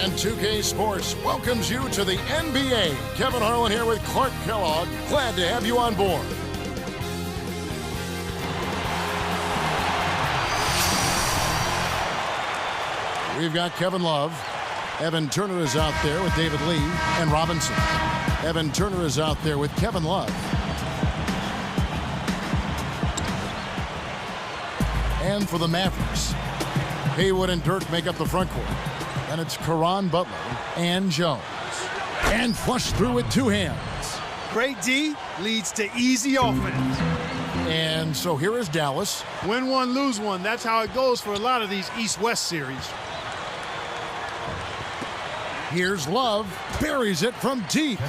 And 2K Sports welcomes you to the NBA. Kevin Harlan here with Clark Kellogg. Glad to have you on board. We've got Kevin Love. Evan Turner is out there with David Lee and Robinson. Evan Turner is out there with Kevin Love. And for the Mavericks, Haywood and Dirk make up the front court. And it's Caron Butler and Jones. And flushed through with two hands. Great D leads to easy offense. And so here is Dallas. Win one, lose one. That's how it goes for a lot of these East-West series. Here's Love. Buries it from deep.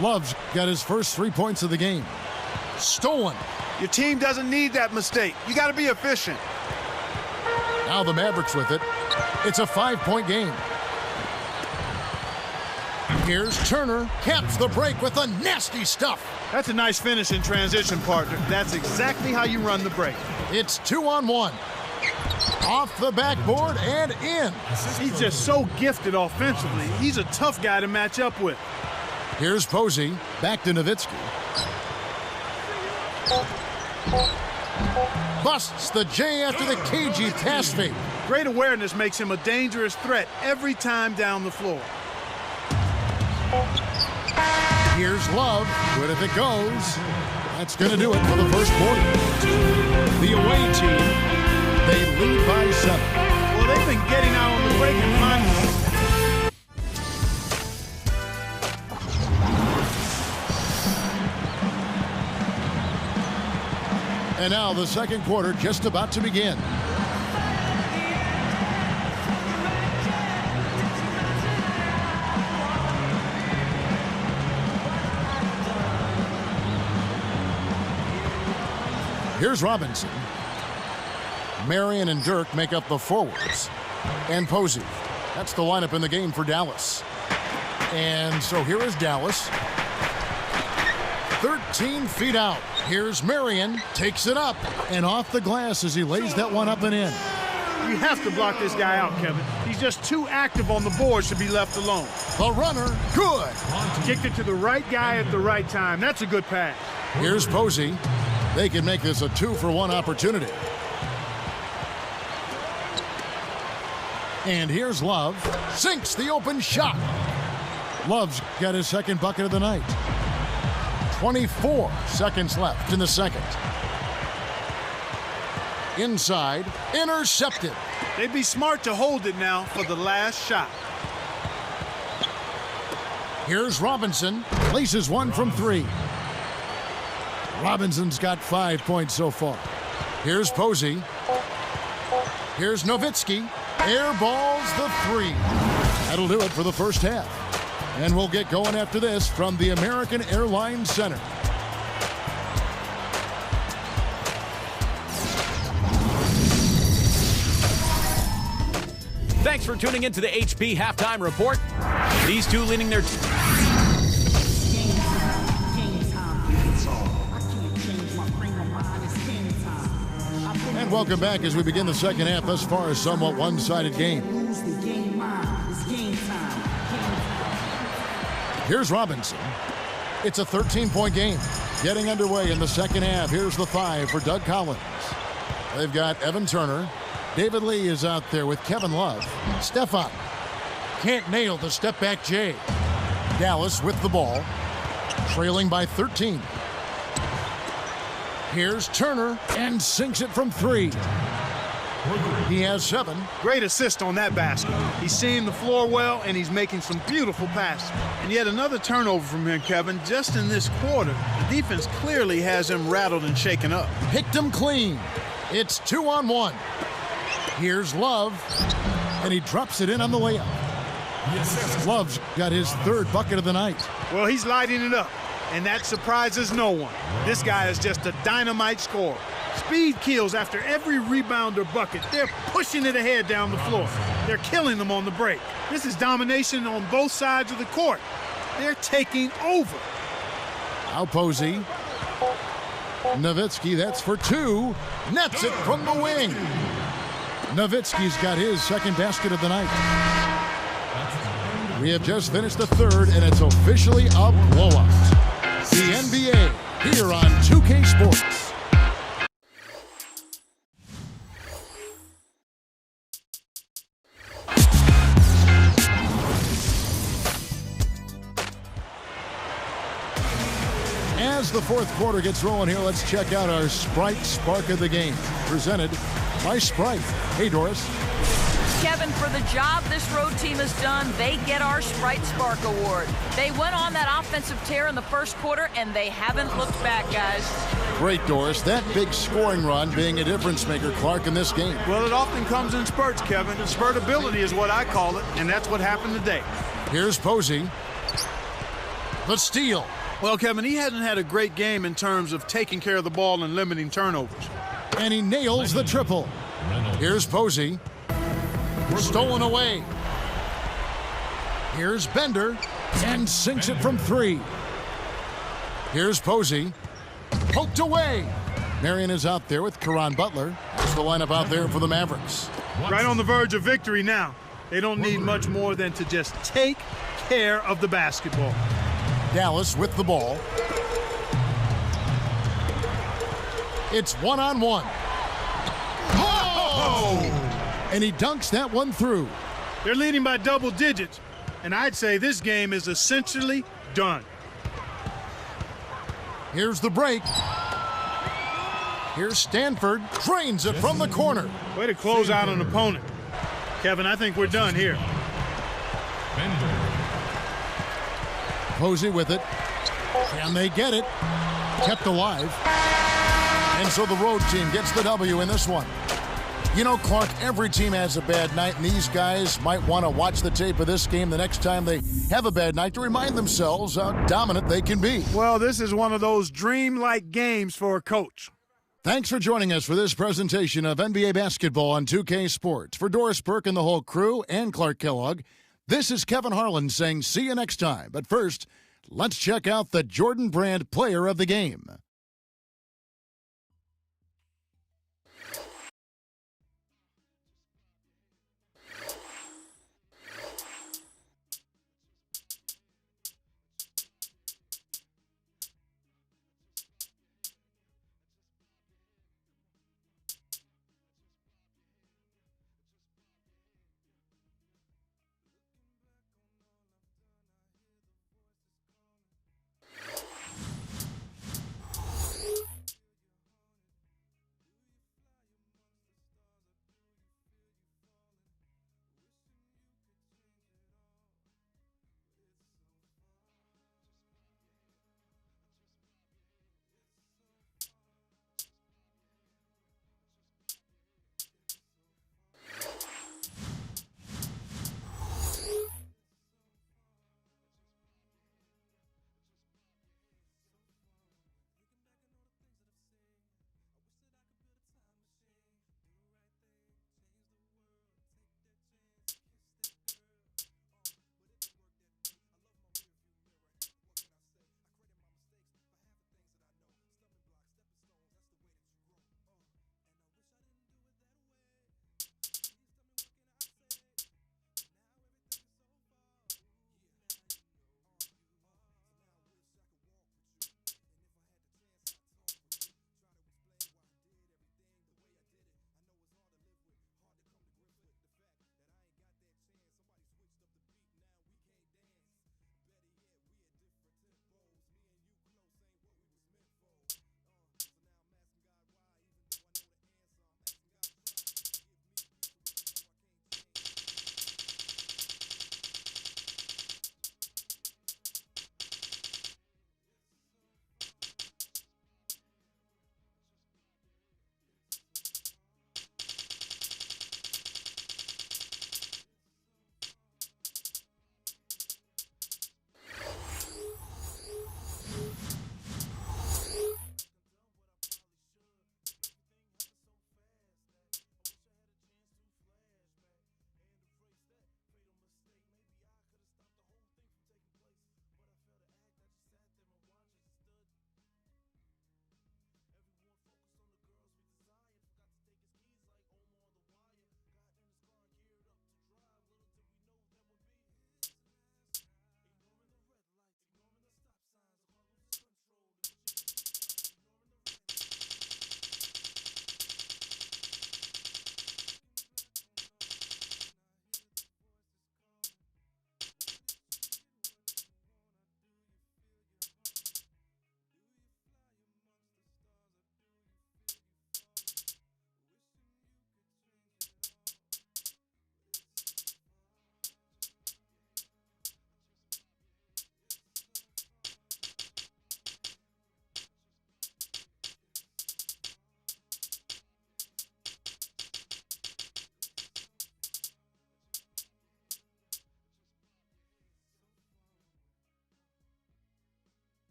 Love's got his first 3 points of the game. Stolen. Your team doesn't need that mistake. You got to be efficient. Now the Mavericks with it. It's a 5-point game. Here's Turner. Caps the break with the nasty stuff. That's a nice finish in transition, partner. That's exactly how you run the break. It's 2-on-1. Off the backboard and in. He's just so gifted offensively. He's a tough guy to match up with. Here's Posey. Back to Nowitzki. Busts the J after the cagey pass fake. Great awareness makes him a dangerous threat every time down the floor. Here's Love. Good if it goes. That's going to do it for the first quarter. The away team, they lead by 7. Well, they've been getting out on the break and finding. And now the second quarter just about to begin. Here's Robinson. Marion and Dirk make up the forwards. And Posey. That's the lineup in the game for Dallas. And so here is Dallas. 13 feet out. Here's Marion. Takes it up. And off the glass as he lays that one up and in. You have to block this guy out, Kevin. He's just too active on the boards to be left alone. The runner. Good. Kicked it to the right guy at the right time. That's a good pass. Here's Posey. They can make this a 2-for-1 opportunity. And here's Love. Sinks the open shot. Love's got his second bucket of the night. 24 seconds left in the second. Inside. Intercepted. They'd be smart to hold it now for the last shot. Here's Robinson. Places one from 3. Robinson's got 5 points so far. Here's Posey. Here's Nowitzki. Airballs the 3. That'll do it for the first half. And we'll get going after this from the American Airlines Center. Thanks for tuning in to the HP Halftime Report. These two leading their... And welcome back as we begin the second half. Thus far, a somewhat one-sided game. Here's Robinson. It's a 13-point game. Getting underway in the second half. Here's the 5 for Doug Collins. They've got Evan Turner. David Lee is out there with Kevin Love. Stefan can't nail the step-back J. Dallas with the ball. Trailing by 13. Here's Turner and sinks it from 3. He has 7. Great assist on that basket. He's seeing the floor well, and he's making some beautiful passes. And yet another turnover from him, Kevin, just in this quarter. The defense clearly has him rattled and shaken up. Picked him clean. It's 2-on-1. Here's Love, and he drops it in on the layup. Love's got his 3rd bucket of the night. Well, he's lighting it up, and that surprises no one. This guy is just a dynamite scorer. Speed kills after every rebound or bucket. They're pushing it ahead down the floor. They're killing them on the break. This is domination on both sides of the court. They're taking over. Now Posey. Nowitzki, that's for 2. Nets it from the wing. Nowitzki's got his second basket of the night. We have just finished the third, and it's officially a blowout. The NBA here on 2K Sports. As the fourth quarter gets rolling here, let's check out our Sprite Spark of the Game, presented by Sprite. Hey, Doris. Kevin, for the job this road team has done, they get our Sprite Spark Award. They went on that offensive tear in the first quarter, and they haven't looked back, guys. Great, Doris. That big scoring run being a difference maker, Clark, in this game. Well, it often comes in spurts, Kevin. Spurtability is what I call it, and that's what happened today. Here's Posey. The steal. Well, Kevin, he hasn't had a great game in terms of taking care of the ball and limiting turnovers. And he nails the triple. Here's Posey. Stolen away. Here's Bender. And sinks it from three. Here's Posey. Poked away. Marion is out there with Caron Butler. That's the lineup out there for the Mavericks. Right on the verge of victory now. They don't need much more than to just take care of the basketball. Dallas with the ball. It's one-on-one. Oh! And he dunks that one through. They're leading by double digits, and I'd say this game is essentially done. Here's the break. Here's Stanford. Drains it from the corner. Way to close out an opponent. Kevin, I think we're done here. Posey with it. Can they get it? Kept alive. And so the road team gets the W in this one. You know, Clark, every team has a bad night, and these guys might want to watch the tape of this game the next time they have a bad night to remind themselves how dominant they can be. Well, this is one of those dreamlike games for a coach. Thanks for joining us for this presentation of NBA basketball on 2K Sports. For Doris Burke and the whole crew and Clark Kellogg, this is Kevin Harlan saying see you next time. But first, let's check out the Jordan Brand Player of the Game.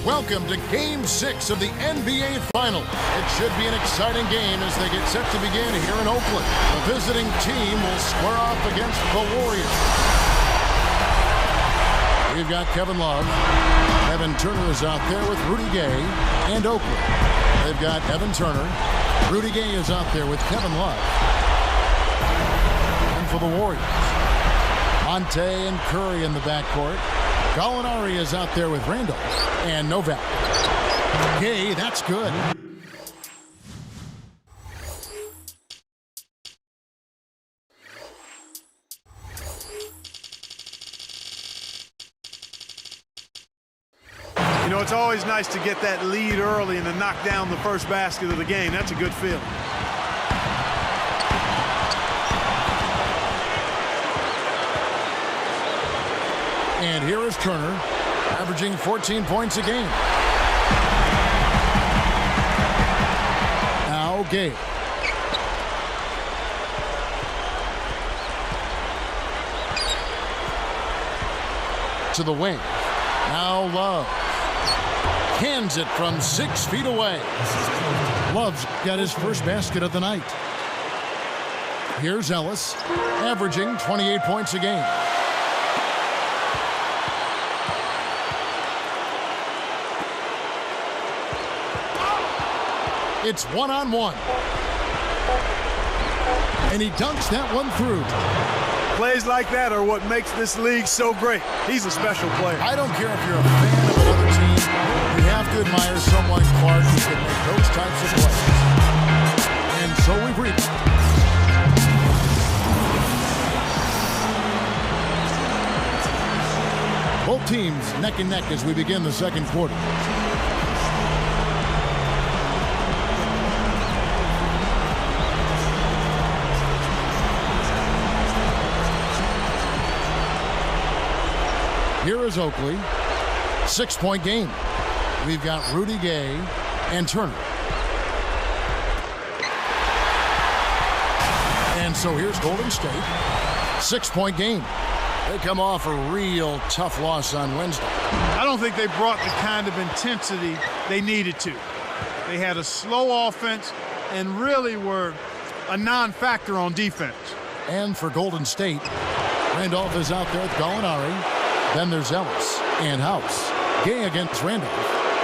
Welcome to Game 6 of the NBA Finals. It should be an exciting game as they get set to begin here in Oakland. The visiting team will square off against the Warriors. We've got Kevin Love. Evan Turner is out there with Rudy Gay and Oakland. They've got Evan Turner. Rudy Gay is out there with Kevin Love. And for the Warriors, Monte and Curry in the backcourt. Gallinari is out there with Randall and Novak. Gay, that's good. You know, it's always nice to get that lead early and to knock down the first basket of the game. That's a good feeling. And here is Turner, averaging 14 points a game. Now Gay. To the wing. Now Love. Hands it from 6 feet away. Love's got his first basket of the night. Here's Ellis, averaging 28 points a game. It's one-on-one. And he dunks that one through. Plays like that are what makes this league so great. He's a special player. I don't care if you're a fan of another team. You have to admire someone, Clark, who can make those types of plays. And so we've reached. Both teams neck and neck as we begin the second quarter. Here is Oakley. 6-point game. We've got Rudy Gay and Turner. And so here's Golden State. 6-point game. They come off a real tough loss on Wednesday. I don't think they brought the kind of intensity they needed to. They had a slow offense and really were a non-factor on defense. And for Golden State, Randolph is out there with Gallinari. Then there's Ellis and House. Gay against Randolph.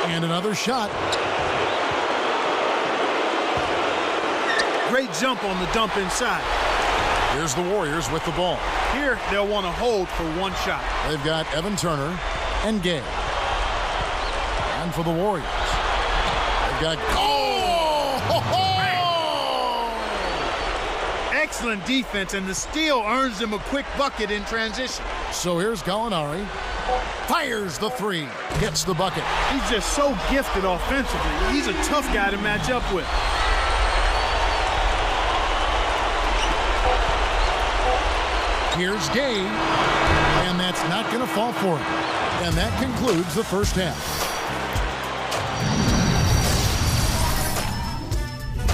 And another shot. Great jump on the dump inside. Here's the Warriors with the ball. Here, they'll want to hold for one shot. They've got Evan Turner and Gay. And for the Warriors, they've got... Oh! Ho, ho! Excellent defense, and the steal earns them a quick bucket in transition. So here's Gallinari. Fires the three. Gets the bucket. He's just so gifted offensively. He's a tough guy to match up with. Here's Gay. And that's not going to fall for him. And that concludes the first half.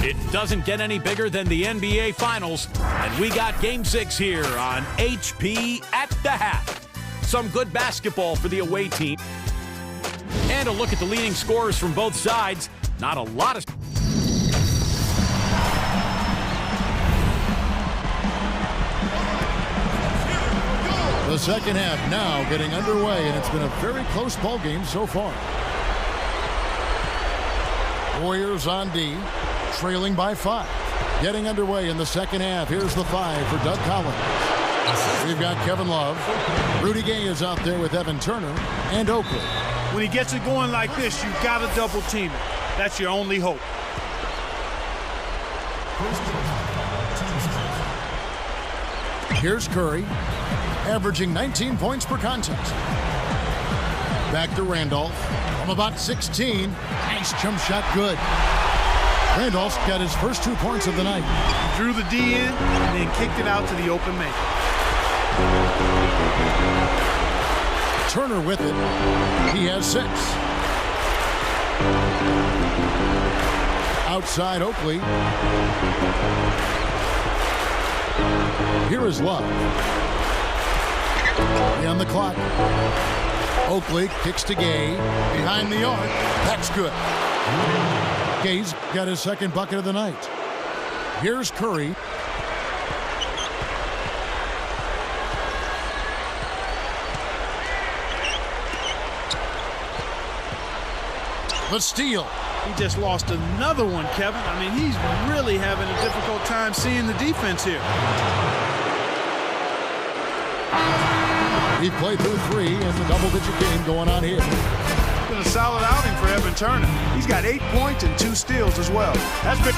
It doesn't get any bigger than the NBA Finals, and we got Game 6 here on HP at the half. Some good basketball for the away team. And a look at the leading scorers from both sides. Not a lot of... The second half now getting underway, and it's been a very close ball game so far. Warriors on D, trailing by 5. Getting underway in the second half. Here's the 5 for Doug Collins. We've got Kevin Love. Rudy Gay is out there with Evan Turner and Oakley. When he gets it going like this, you've got to double team it. That's your only hope. Here's Curry, averaging 19 points per contest. Back to Randolph from about 16. Nice jump shot, good. Randolph's got his first 2 points of the night. He drew the D in and then kicked it out to the open man. Turner with it. He has 6. Outside Oakley. Here is Love. On the clock. Oakley kicks to Gay. Behind the arc. That's good. Gay's got his second bucket of the night. Here's Curry. The steal. He just lost another one, Kevin. I mean, he's really having a difficult time seeing the defense here. He played through 3 in the double-digit game going on here. It's been a solid outing for Evan Turner. He's got 8 points and 2 steals as well. That's good.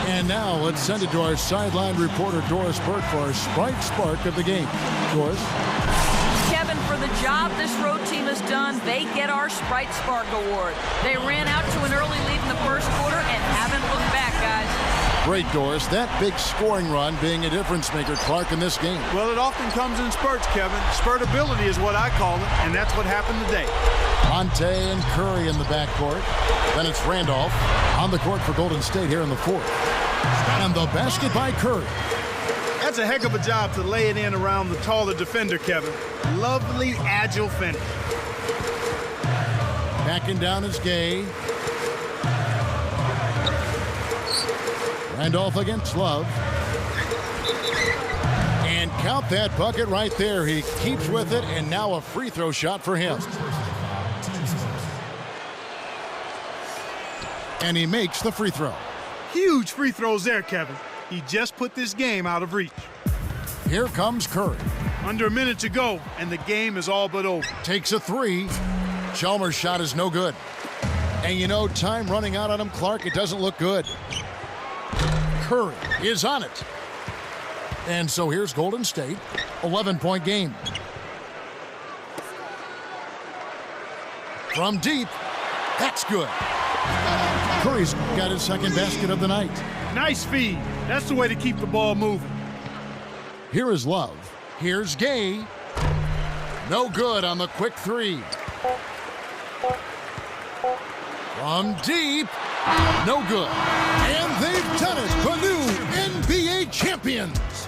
And now let's send it to our sideline reporter, Doris Burke, for our Sprite Spark of the game. Doris? Kevin, for the job this road team has done, they get our Sprite Spark Award. They ran out to an early lead in the first quarter and haven't looked back, guys. Great, Doris. That big scoring run being a difference maker, Clark, in this game. Well, it often comes in spurts, Kevin. Spurtability is what I call it, and that's what happened today. Monte and Curry in the backcourt. Then it's Randolph on the court for Golden State here in the fourth. And the basket by Curry. That's a heck of a job to lay it in around the taller defender, Kevin. Lovely, agile finish. Backing down is Gay. Randolph against Love. And count that bucket right there. He keeps with it, and now a free throw shot for him. And he makes the free throw. Huge free throws there, Kevin. He just put this game out of reach. Here comes Curry. Under a minute to go, and the game is all but over. Takes a 3. Chalmers' shot is no good. And you know, time running out on him, Clark, it doesn't look good. Curry is on it. And so here's Golden State, 11-point game. From deep, that's good. Curry's got his second basket of the night. Nice feed. That's the way to keep the ball moving. Here is Love. Here's Gay. No good on the quick 3. From deep, no good. And they've done it, the new NBA champions.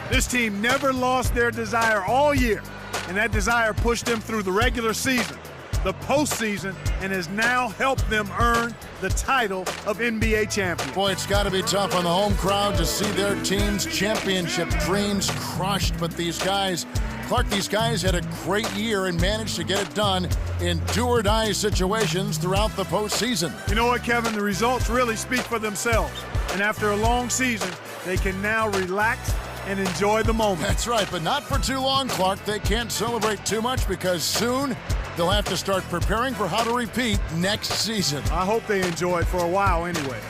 This team never lost their desire all year, and that desire pushed them through the regular season, the postseason, and has now helped them earn the title of NBA champion. Boy, it's got to be tough on the home crowd to see their team's championship dreams crushed, but these guys, Clark, these guys had a great year and managed to get it done in do-or-die situations throughout the postseason. You know what, Kevin? The results really speak for themselves. And after a long season, they can now relax and enjoy the moment. That's right, but not for too long, Clark. They can't celebrate too much because soon they'll have to start preparing for how to repeat next season. I hope they enjoy it for a while anyway.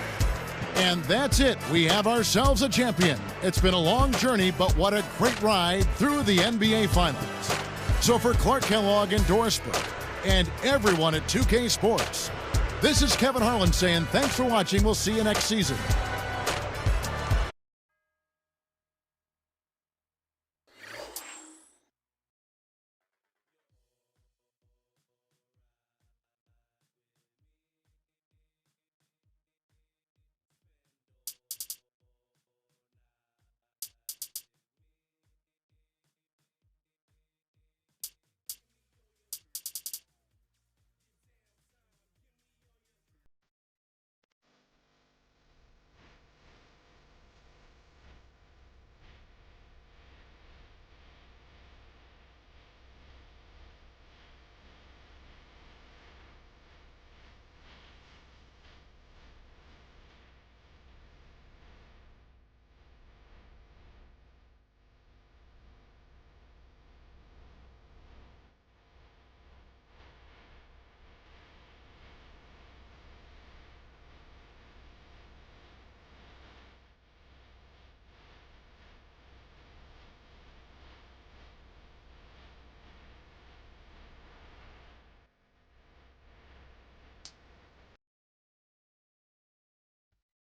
And that's it. We have ourselves a champion. It's been a long journey, but what a great ride through the NBA Finals. So for Clark Kellogg and Doris Burke and everyone at 2K Sports, this is Kevin Harlan saying thanks for watching. We'll see you next season.